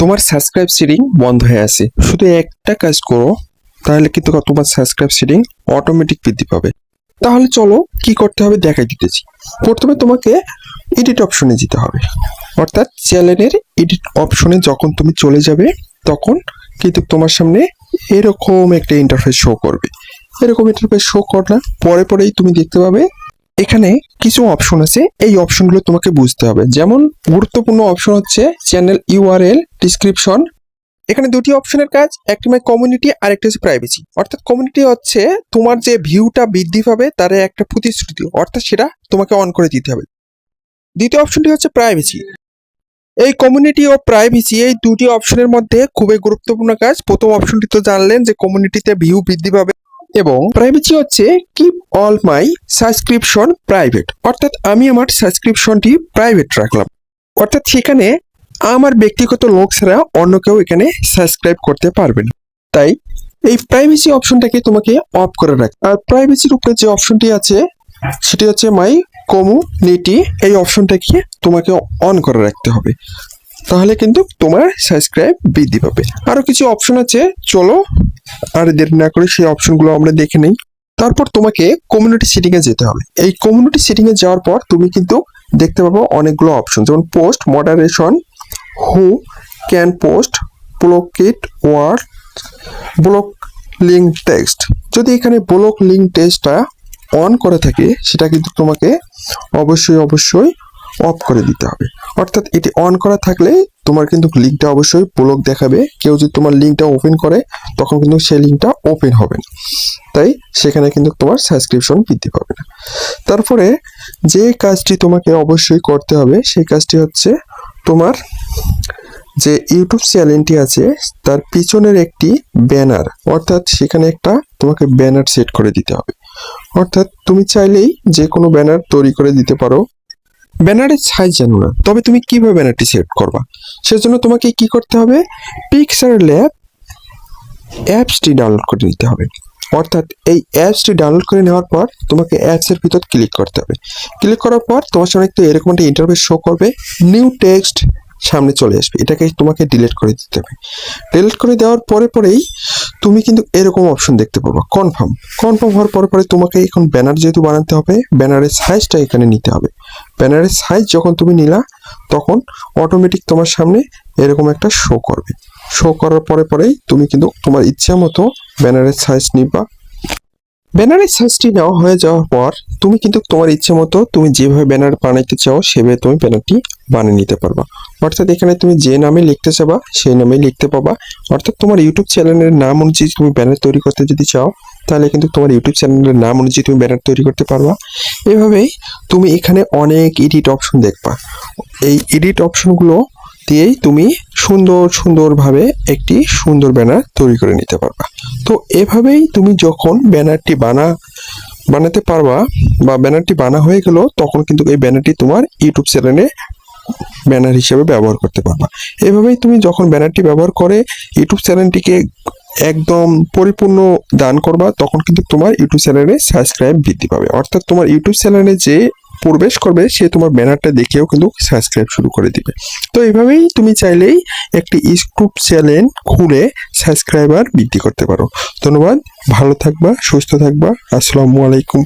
তোমার subscribe setting বন্ধ হয়ে আছে, শুধু একটা কাজ করো, তাহলে কিন্তু তোমার সাবস্ক্রাইব সেটিং অটোমেটিক বৃদ্ধি পাবে। তাহলে চলো কি করতে হবে দেখাই দিতেছি। প্রথমে তোমাকে এডিট অপশনে যেতে হবে, অর্থাৎ চ্যানেলের এডিট অপশনে যখন তুমি চলে যাবে তখন কিন্তু তোমার সামনে এরকম একটা ইন্টারফেস শো করবে। এরকম ইন্টারফেস শো করলে পরেই তুমি দেখতে পাবে এখানে কিছু অপশন আছে, এই অপশনগুলো তোমাকে বুঝতে হবে। যেমন গুরুত্বপূর্ণ অপশন হচ্ছে চ্যানেল ইউআরএল, ডিসক্রিপশন। এখানে দুটি অপশনের কাজ, একটি কমিউনিটি আর একটা হচ্ছে প্রাইভেসি। অর্থাৎ কমিউনিটি হচ্ছে তোমার যে ভিউটা বৃদ্ধি পাবে তার একটা প্রতিশ্রুতি, অর্থাৎ সেটা তোমাকে অন করে দিতে হবে। দ্বিতীয় অপশনটি হচ্ছে প্রাইভেসি। এই কমিউনিটি ও প্রাইভেসি এই দুটি অপশনের মধ্যে খুবই গুরুত্বপূর্ণ কাজ। প্রথম অপশনটি তো জানলেন যে কমিউনিটিতে ভিউ বৃদ্ধি পাবে, এবং প্রাইভেসি হচ্ছে keep all my subscription private, অর্থাৎ আমি আমার সাবস্ক্রিপশনটি প্রাইভেট রাখলাম, অর্থাৎ সেখানে আমার ব্যক্তিগত লোক ছাড়া অন্য কেউ এখানে সাবস্ক্রাইব করতে পারবে না। তাই এই প্রাইভেসি অপশনটাকে তোমাকে অফ করে রাখ। আর প্রাইভেসির উপরে যে অপশনটি আছে সেটি হচ্ছে মাই কমিউনিটি, এই অপশনটাকে তোমাকে অন করে রাখতে হবে, তাহলে কিন্তু তোমার সাবস্ক্রাইব বৃদ্ধি পাবে। আরো কিছু অপশন আছে, চলো আর দেরি না করে সেই অপশনগুলো আমরা দেখে নেই। তারপর তোমাকে কমিউনিটি সেটিং এ যেতে হবে। এই কমিউনিটি সেটিং এ যাওয়ার পর তুমি কিন্তু দেখতে পাবো অনেকগুলো অপশন, যেমন post moderation, who can post, blocked word, block link text. যদি এখানে ব্লক লিঙ্ক টেক্সটটা অন করে থাকে সেটা কিন্তু তোমাকে অবশ্যই অফ করে দিতে হবে। অর্থাৎ এটি অন করা থাকলে তোমার কিন্তু লিঙ্কটা অবশ্যই ব্লক দেখাবে। কেউ যদি তোমার লিঙ্কটা ওপেন করে তখন কিন্তু সেই লিঙ্কটা ওপেন হবে না, তাই সেখানে কিন্তু তোমার সাবস্ক্রিপশন বৃদ্ধি পাবে না। তারপরে যে কাজটি তোমাকে অবশ্যই করতে হবে সেই কাজটি হচ্ছে তোমার যে ইউটিউব চ্যানেলটি আছে তার পিছনের একটি ব্যানার, অর্থাৎ সেখানে একটা তোমাকে ব্যানার সেট করে দিতে হবে। অর্থাৎ তুমি চাইলেই যে কোনো ব্যানার তৈরি করে দিতে পারো। ব্যানারের সাইজ জানো না, তবে তুমি কিভাবে ব্যানারটি সেট করবা সেজন্য তোমাকে কি করতে হবে, পিক্সার ল্যাব অ্যাপসটি ডাউনলোড করে নিতে হবে। অর্থাৎ এই অ্যাপসটি ডাউনলোড করে নেওয়ার পর তোমাকে অ্যাপসের ভিতর ক্লিক করতে হবে। ক্লিক করার পর তোমার সামনে একটু এরকম একটা ইন্টারফেস শো করবে, নিউ টেক্সট সামনে চলে আসবে, এটাকে তোমাকে ডিলিট করে দিতে হবে। ডিলিট করে দেওয়ার পরেই তুমি কিন্তু এরকম অপশন দেখতে পাবো, কনফার্ম হওয়ার পরে তোমাকে এখন ব্যানার যেহেতু বানাতে হবে, ব্যানারের সাইজটা এখানে নিতে হবে। ব্যানারের সাইজ যখন তুমি নিলা তখন অটোমেটিক তোমার সামনে এরকম একটা শো করবে। শো করার পরেই তুমি কিন্তু তোমার ইচ্ছা মতো ব্যানারের সাইজ নিবা। ব্যানারের সাইজটি নেওয়া হয়ে যাওয়ার পর তুমি কিন্তু তোমার ইচ্ছে মতো তুমি যেভাবে ব্যানার বানাইতে চাও সেভাবে তুমি ব্যানারটি বানিয়ে নিতে পারবা। অর্থাৎ এখানে তুমি যে নামে লিখতে চাবা সেই নামে লিখতে পাবা। অর্থাৎ তোমার ইউটিউব চ্যানেলের নাম অনুযায়ী তুমি ব্যানার তৈরি করতে যদি চাও তাহলে কিন্তু তোমার ইউটিউব চ্যানেলের নাম অনুযায়ী তুমি ব্যানার তৈরি করতে পারবা। এভাবেই তুমি এখানে অনেক এডিট অপশন দেখবা। এই এডিট অপশনগুলো দিয়েই তুমি সুন্দরভাবে একটি সুন্দর ব্যানার তৈরি করে নিতে পারবা। তো এভাবেই তুমি যখন ব্যানারটি বানাতে পারবা বা ব্যানারটি বানা হয়ে গেল তখন কিন্তু এই ব্যানারটি তোমার ইউটিউব চ্যানেলে ব্যানার হিসেবে ব্যবহার করতে পারবা। এভাবেই তুমি যখন ব্যানারটি ব্যবহার করে ইউটিউব চ্যানেলটিকে একদম পরিপূর্ণ দান করবা তখন কিন্তু তোমার ইউটিউব চ্যানেলে সাবস্ক্রাইব বৃদ্ধি পাবে। অর্থাৎ তোমার ইউটিউব চ্যানেলে যে প্রবেশ করবে সে তোমার ব্যানারটা দেখেও কিন্তু সাবস্ক্রাইব শুরু করে দিবে। তো এইভাবেই তুমি চাইলেই একটি ইউটিউব চ্যানেল খুলে সাবস্ক্রাইবার বৃদ্ধি করতে পারো। ধন্যবাদ, ভালো থাকবা, সুস্থ থাকবা, আসসালামু আলাইকুম।